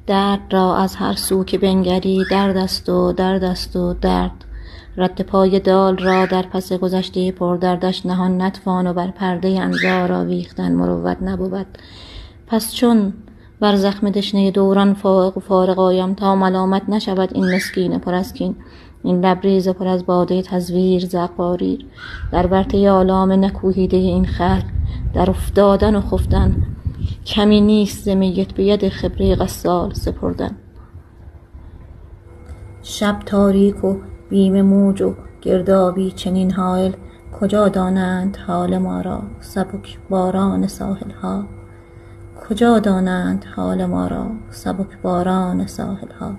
درد را از هر سو که بنگری درد است و درد است و درد. رد پای دال را در پس گذشته پردردش نهان نتوان و بر پرده انظار آویختن مروت نبود. پس چون بر زخم دشنه دوران فائق و فارغ آیم تا ملامت نشود این مسکین پر از کین، این لبریز پر از باده تزویر ز اقاریر. در ورطه آلام نکوهیده این خلق در افتادن و خفتن کمی نیست ز میت به ید خبره غسال سپردن. شب تاریک و بیم موج و گردابی چنین حائل، کجا دانند حال ما را سبک باران ساحل ها. کجا دانند حال ما را سبک باران ساحل ها.